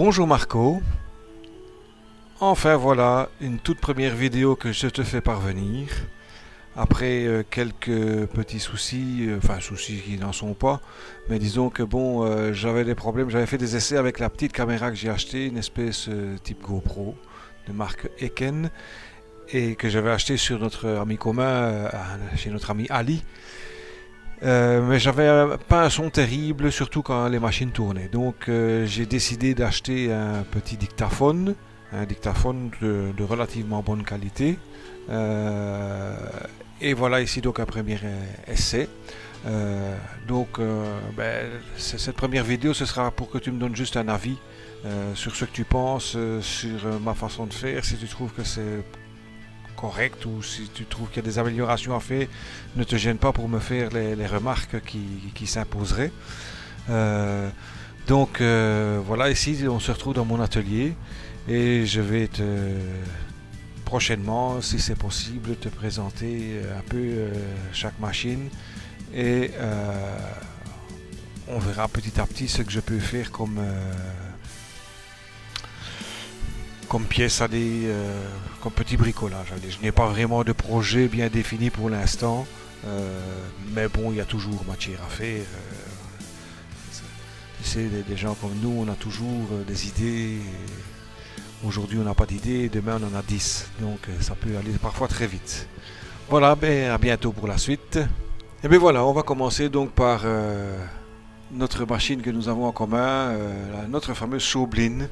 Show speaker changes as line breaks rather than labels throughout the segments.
Bonjour Marco, enfin voilà une toute première vidéo que je te fais parvenir. Après quelques petits soucis, enfin soucis qui n'en sont pas, mais disons que bon, j'avais des problèmes, j'avais fait des essais avec la petite caméra que j'ai achetée, une espèce type GoPro de marque Eken, et que j'avais acheté sur notre ami commun, chez notre ami Ali. Mais j'avais pas un son terrible, surtout quand les machines tournaient. Donc j'ai décidé d'acheter un dictaphone de relativement bonne qualité. Euh, et voilà ici donc un premier essai. Cette première vidéo, ce sera pour que tu me donnes juste un avis sur ce que tu penses, sur ma façon de faire, si tu trouves que c'est correct ou si tu trouves qu'il y a des améliorations à faire, ne te gêne pas pour me faire les remarques qui s'imposeraient. Voilà, ici on se retrouve dans mon atelier et je vais prochainement, si c'est possible, te présenter un peu chaque machine et on verra petit à petit ce que je peux faire comme pièce comme petit bricolage. Je n'ai pas vraiment de projet bien défini pour l'instant, mais bon, il y a toujours matière à faire. Tu sais, des gens comme nous, on a toujours des idées. Aujourd'hui, on n'a pas d'idées, demain, on en a 10. Donc, ça peut aller parfois très vite. Voilà, ben, à bientôt pour la suite. Et bien voilà, on va commencer donc par notre machine que nous avons en commun, notre fameuse Shoblin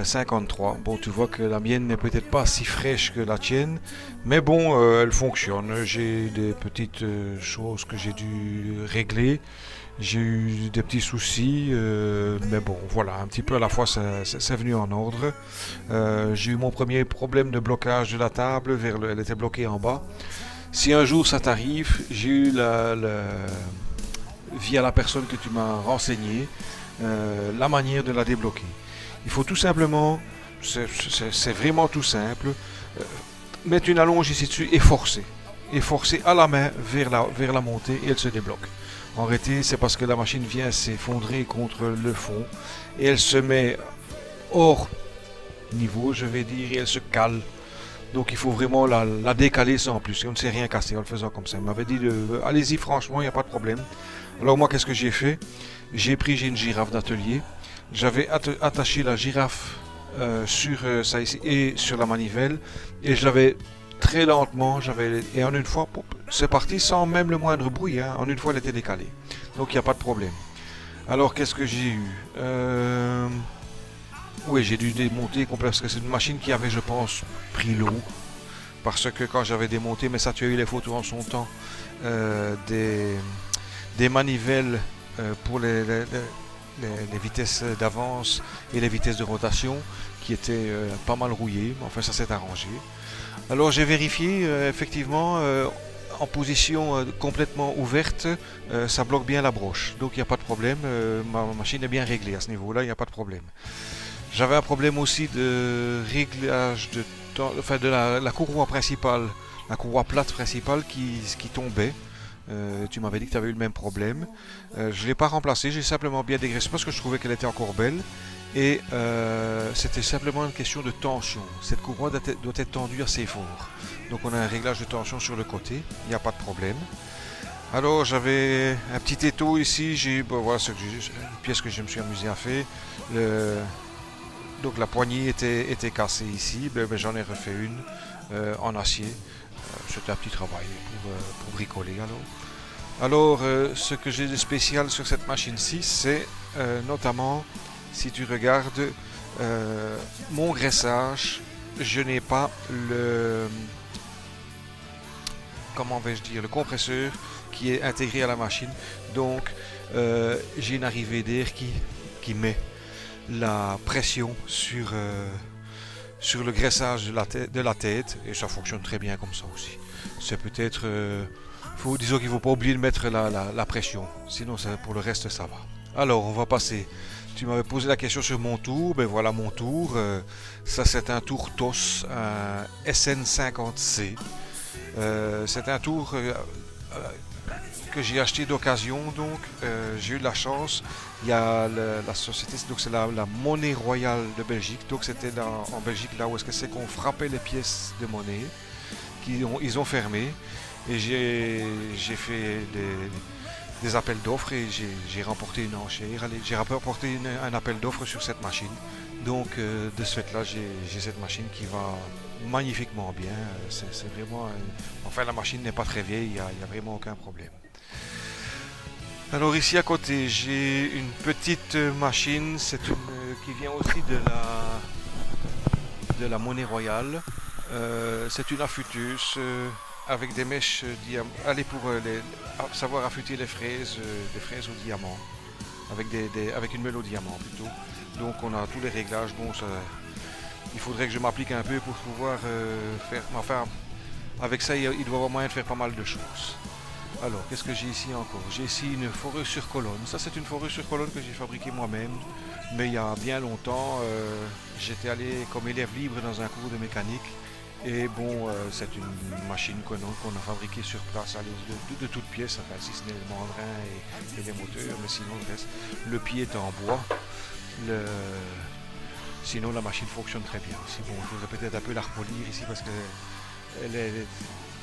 53. Bon, tu vois que la mienne n'est peut-être pas si fraîche que la tienne, mais bon, elle fonctionne. J'ai des petites choses que j'ai dû régler. J'ai eu des petits soucis, mais bon, voilà, un petit peu à la fois, c'est venu en ordre. J'ai eu mon premier problème de blocage de la table, elle était bloquée en bas. Si un jour ça t'arrive, j'ai eu via la personne que tu m'as renseigné, la manière de la débloquer. Il faut tout simplement, c'est vraiment tout simple, mettre une allonge ici dessus et forcer. Et forcer à la main vers la montée et elle se débloque. En réalité, c'est parce que la machine vient s'effondrer contre le fond et elle se met hors niveau, je vais dire, et elle se cale. Donc il faut vraiment la décaler sans plus. Et on ne s'est rien cassé en le faisant comme ça. Il m'avait dit, allez-y franchement, il n'y a pas de problème. Alors moi, qu'est-ce que j'ai fait? J'ai une girafe d'atelier. J'avais attaché la girafe sur ça ici et sur la manivelle. Et je l'avais très lentement, et en une fois, c'est parti sans même le moindre bruit. Hein. En une fois, elle était décalée. Donc il n'y a pas de problème. Alors qu'est-ce que j'ai eu Oui, j'ai dû démonter complètement parce que c'est une machine qui avait, je pense, pris l'eau. Parce que quand j'avais démonté, mais ça tu as eu les photos en son temps, des manivelles pour les vitesses d'avance et les vitesses de rotation qui étaient pas mal rouillées. Enfin, ça s'est arrangé. Alors j'ai vérifié, effectivement, en position complètement ouverte, ça bloque bien la broche. Donc il n'y a pas de problème, ma machine est bien réglée à ce niveau-là, il n'y a pas de problème. J'avais un problème aussi de réglage de la courroie principale, la courroie plate principale qui tombait. Tu m'avais dit que tu avais eu le même problème. Je ne l'ai pas remplacée, j'ai simplement bien dégraissé parce que je trouvais qu'elle était encore belle. Et c'était simplement une question de tension. Cette courroie doit être tendue assez fort. Donc on a un réglage de tension sur le côté, il n'y a pas de problème. Alors j'avais un petit étau ici, voilà une pièce que je me suis amusé à faire. Donc la poignée était cassée ici, j'en ai refait une en acier. C'était un petit travail pour bricoler alors. Ce que j'ai de spécial sur cette machine-ci, c'est notamment, si tu regardes, mon graissage, je n'ai pas comment vais-je dire, le compresseur qui est intégré à la machine. Donc j'ai une arrivée d'air qui met la pression sur le graissage de la tête et ça fonctionne très bien comme ça aussi. C'est peut-être disons qu'il ne faut pas oublier de mettre la pression, sinon pour le reste ça va. Alors on va passer. Tu m'avais posé la question sur mon tour, ben voilà mon tour. Ça c'est un tour TOS, un SN50C. C'est un tour que j'ai acheté d'occasion, donc j'ai eu de la chance. Il y a la société, donc c'est la Monnaie Royale de Belgique, donc c'était en Belgique là où est-ce que c'est qu'on frappait les pièces de monnaie, ils ont fermé, et j'ai fait des appels d'offres et j'ai remporté une enchère. J'ai remporté un appel d'offres sur cette machine. Donc de ce fait là j'ai cette machine qui va magnifiquement bien. C'est vraiment... Enfin la machine n'est pas très vieille, il n'y a vraiment aucun problème. Alors ici à côté j'ai une petite machine, qui vient aussi de la Monnaie Royale. C'est une affûteuse avec des mèches allez pour savoir affûter les fraises au diamant, avec une meule au diamant plutôt. Donc on a tous les réglages. Bon, il faudrait que je m'applique un peu pour pouvoir faire. Enfin, avec ça, il doit y avoir moyen de faire pas mal de choses. Alors, qu'est-ce que j'ai ici encore? J'ai ici une foreuse sur colonne. Ça, c'est une foreuse sur colonne que j'ai fabriquée moi-même. Mais il y a bien longtemps, j'étais allé comme élève libre dans un cours de mécanique. Et bon, c'est une machine qu'on a fabriquée sur place, de toutes pièces, enfin, si ce n'est le mandrin et les moteurs, mais sinon le reste. Le pied est en bois. Sinon, la machine fonctionne très bien. Ici, bon, il faudrait peut-être un peu la repolir ici parce que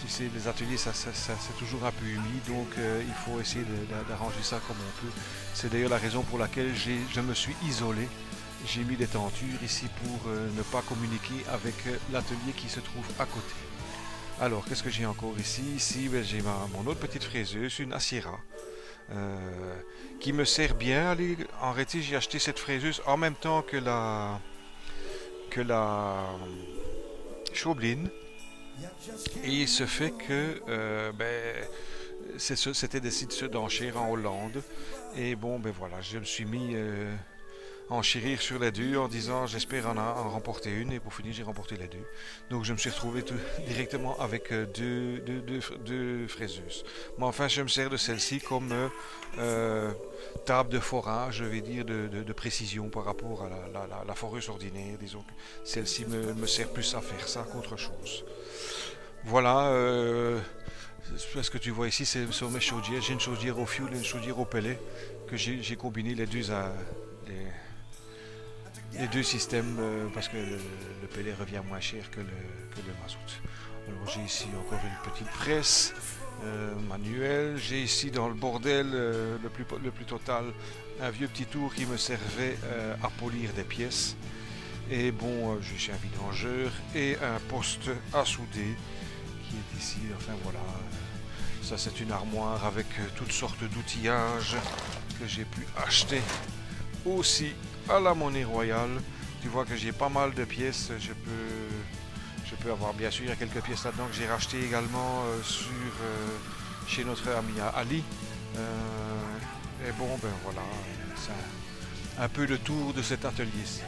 tu sais, les ateliers, c'est toujours un peu humide, donc il faut essayer d'arranger ça comme on peut. C'est d'ailleurs la raison pour laquelle je me suis isolé. J'ai mis des tentures ici pour ne pas communiquer avec l'atelier qui se trouve à côté. Alors, qu'est-ce que j'ai encore ici? Ici, ben, j'ai mon autre petite fraiseuse, une Aciera, qui me sert bien. Allez, en réalité, j'ai acheté cette fraiseuse en même temps que la Chaubeline. Et il se fait que c'était des sites d'enchères en Hollande. Et bon, ben voilà, je me suis mis enchérir sur les deux en disant j'espère en remporter une, et pour finir j'ai remporté les deux. Donc je me suis retrouvé directement avec deux fraiseuses. Mais enfin je me sers de celle-ci comme table de forage, je vais dire de précision par rapport à la foreuse ordinaire. Disons que celle-ci me sert plus à faire ça qu'autre chose. Voilà, ce que tu vois ici, c'est sur mes chaudières. J'ai une chaudière au fioul et une chaudière au pellet que j'ai combiné les deux systèmes parce que le pellet revient moins cher que le mazout. Alors j'ai ici encore une petite presse manuelle. J'ai ici dans le bordel le plus total un vieux petit tour qui me servait à polir des pièces. Et bon, j'ai ici un vidangeur et un poste à souder qui est ici. Enfin voilà, ça c'est une armoire avec toutes sortes d'outillages que j'ai pu acheter aussi à la Monnaie Royale. Tu vois que j'ai pas mal de pièces. Je peux avoir, bien sûr, il y a quelques pièces là-dedans que j'ai racheté également chez notre ami Ali. Et bon, ben voilà, c'est un peu le tour de cet atelier-ci.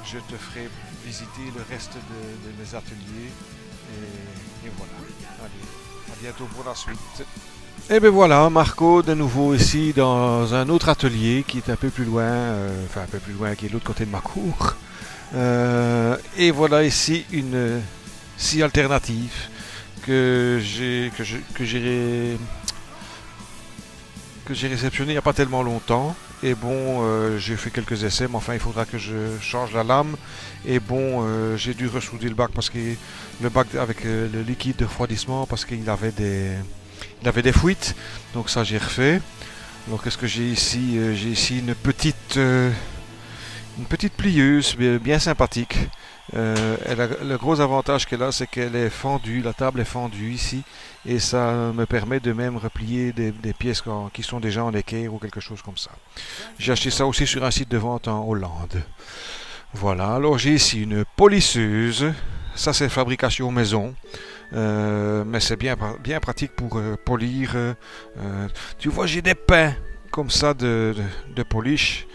Je te ferai visiter le reste de mes ateliers. Et voilà. Allez, à bientôt pour la suite. Et ben voilà, Marco de nouveau ici dans un autre atelier qui est un peu plus loin, enfin un peu plus loin, qui est de l'autre côté de ma cour. Et voilà ici une scie alternative que j'ai réceptionnée il n'y a pas tellement longtemps. Et bon, j'ai fait quelques essais, mais enfin il faudra que je change la lame. Et bon, j'ai dû ressouder le bac parce que le bac avec le liquide de refroidissement parce qu'il avait des fuites, donc ça j'ai refait. Alors qu'est-ce que j'ai ici? J'ai ici une petite plieuse bien sympathique. Le gros avantage qu'elle a, c'est qu'elle est fendue, la table est fendue ici, et ça me permet de même replier des pièces qui sont déjà en équerre ou quelque chose comme ça. J'ai acheté ça aussi sur un site de vente en Hollande. Voilà, alors j'ai ici une polisseuse, ça c'est fabrication maison. Mais c'est bien pratique pour polir. Tu vois, j'ai des pains comme ça de polish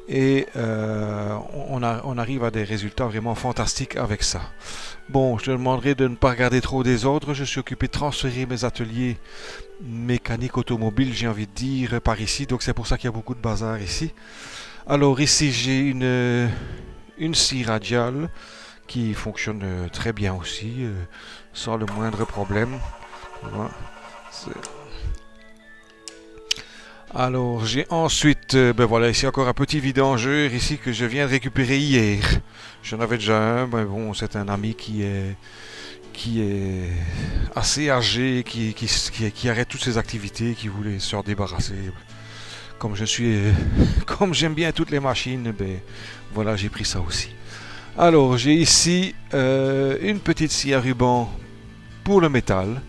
et on arrive à des résultats vraiment fantastiques avec ça. Bon, je te demanderai de ne pas regarder trop des autres. Je suis occupé de transférer mes ateliers mécaniques automobiles, j'ai envie de dire, par ici. Donc c'est pour ça qu'il y a beaucoup de bazar ici. Alors ici, j'ai une scie radiale qui fonctionne très bien aussi, sans le moindre problème. Voilà. Alors j'ai ensuite, ben voilà, ici encore un petit vidangeur ici que je viens de récupérer hier. J'en avais déjà un, mais bon, c'est un ami qui est assez âgé, qui arrête toutes ses activités, qui voulait se en débarrasser. Comme je suis, comme j'aime bien toutes les machines, ben voilà, j'ai pris ça aussi. Alors j'ai ici une petite scie à ruban pour le métal.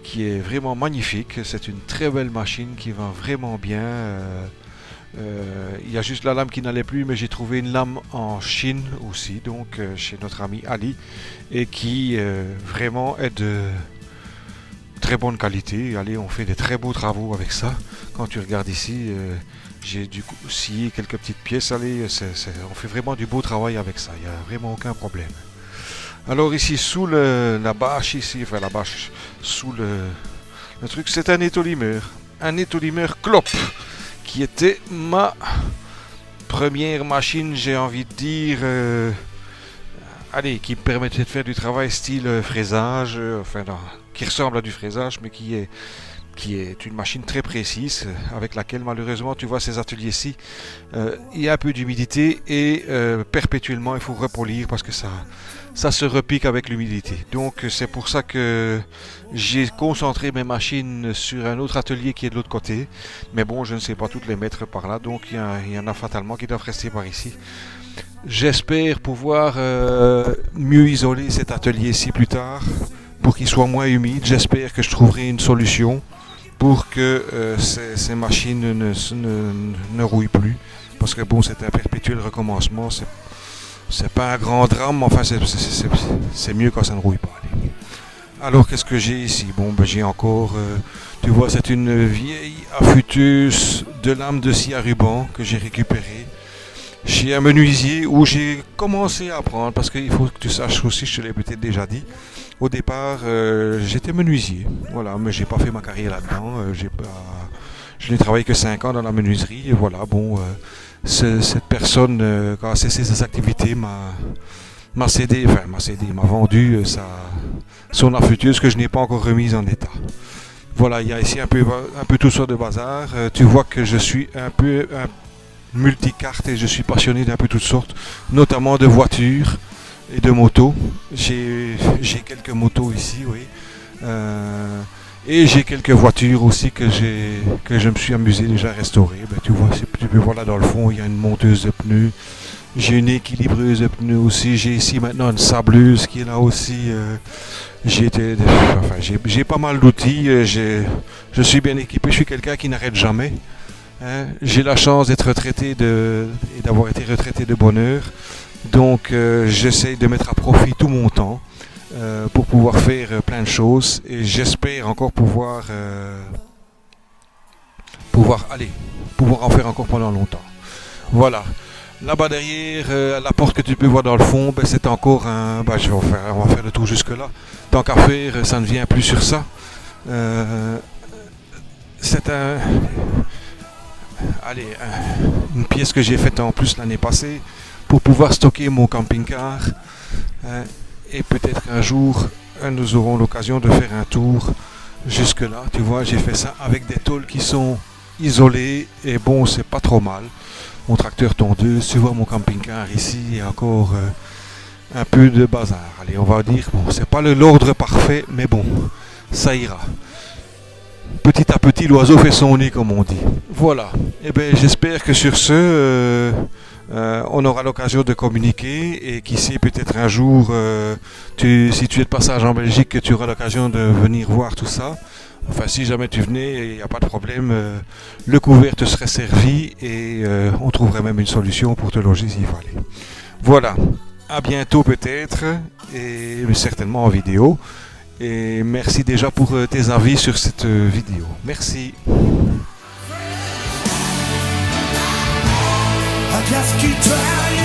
Qui est vraiment magnifique. C'est une très belle machine qui va vraiment bien. Il y a juste la lame qui n'allait plus, mais j'ai trouvé une lame en Chine aussi, donc chez notre ami Ali, et qui vraiment est de très bonne qualité. Allez, on fait des très beaux travaux avec ça. Quand tu regardes ici, j'ai du coup scié quelques petites pièces. Allez, on fait vraiment du beau travail avec ça. Il n'y a vraiment aucun problème. Alors ici sous la bâche ici, enfin la bâche sous le truc, c'est un étolimeur Clop qui était ma première machine, j'ai envie de dire, allez, qui me permettait de faire du travail style fraisage, enfin non, qui ressemble à du fraisage, mais qui est une machine très précise avec laquelle malheureusement tu vois ces ateliers-ci, il y a un peu d'humidité et perpétuellement il faut repolir parce que ça se repique avec l'humidité. Donc c'est pour ça que j'ai concentré mes machines sur un autre atelier qui est de l'autre côté. Mais bon, je ne sais pas toutes les mettre par là, donc il y en a fatalement qui doivent rester par ici. J'espère pouvoir mieux isoler cet atelier-ci plus tard pour qu'il soit moins humide. J'espère que je trouverai une solution pour que ces machines ne rouillent plus. Parce que bon, c'est un perpétuel recommencement. C'est pas un grand drame, mais enfin c'est mieux quand ça ne rouille pas. Allez. Alors qu'est-ce que j'ai ici? Bon, ben, j'ai encore, tu vois, c'est une vieille affûteuse de lame de scie à ruban que j'ai récupérée chez un menuisier où j'ai commencé à apprendre, parce qu'il faut que tu saches aussi, je te l'ai peut-être déjà dit, au départ j'étais menuisier, voilà, mais j'ai pas fait ma carrière là-dedans, je n'ai travaillé que 5 ans dans la menuiserie, et voilà, bon, cette personne, quand a cessé ses activités, m'a vendu son affûteuse que je n'ai pas encore remise en état. Voilà, il y a ici un peu tout ça de bazar, tu vois que je suis un peu multicarte et je suis passionné d'un peu toutes sortes, notamment de voitures et de motos. J'ai quelques motos ici, oui. Et j'ai quelques voitures aussi que je me suis amusé déjà à restaurer. Ben, tu peux voir là dans le fond, il y a une monteuse de pneus. J'ai une équilibreuse de pneus aussi. J'ai ici maintenant une sableuse qui est là aussi. J'ai pas mal d'outils. Je suis bien équipé. Je suis quelqu'un qui n'arrête jamais. Hein. J'ai la chance d'être retraité et d'avoir été retraité de bonne heure. Donc j'essaye de mettre à profit tout mon temps pour pouvoir faire plein de choses. Et j'espère encore pouvoir en faire encore pendant longtemps. Voilà. Là-bas derrière, la porte que tu peux voir dans le fond, ben, c'est encore un... Ben, on va faire le tour jusque là. Tant qu'à faire, ça ne vient plus sur ça. C'est une pièce que j'ai faite en plus l'année passée pour pouvoir stocker mon camping-car. Et peut-être qu'un jour, nous aurons l'occasion de faire un tour jusque là. Tu vois, j'ai fait ça avec des tôles qui sont isolées. Et bon, c'est pas trop mal. Mon tracteur tondeuse, tu vois mon camping-car ici, il y a encore un peu de bazar. Allez, on va dire, bon, c'est pas l'ordre parfait, mais bon, ça ira. Petit à petit, l'oiseau fait son nid, comme on dit. Voilà. Et bien, j'espère que sur ce, on aura l'occasion de communiquer et qui sait, peut-être un jour, si tu es de passage en Belgique, que tu auras l'occasion de venir voir tout ça. Enfin, si jamais tu venais, il n'y a pas de problème, le couvert te serait servi et on trouverait même une solution pour te loger s'il fallait. Voilà, à bientôt peut-être, et certainement en vidéo. Et merci déjà pour tes avis sur cette vidéo. Merci. I just keep trying.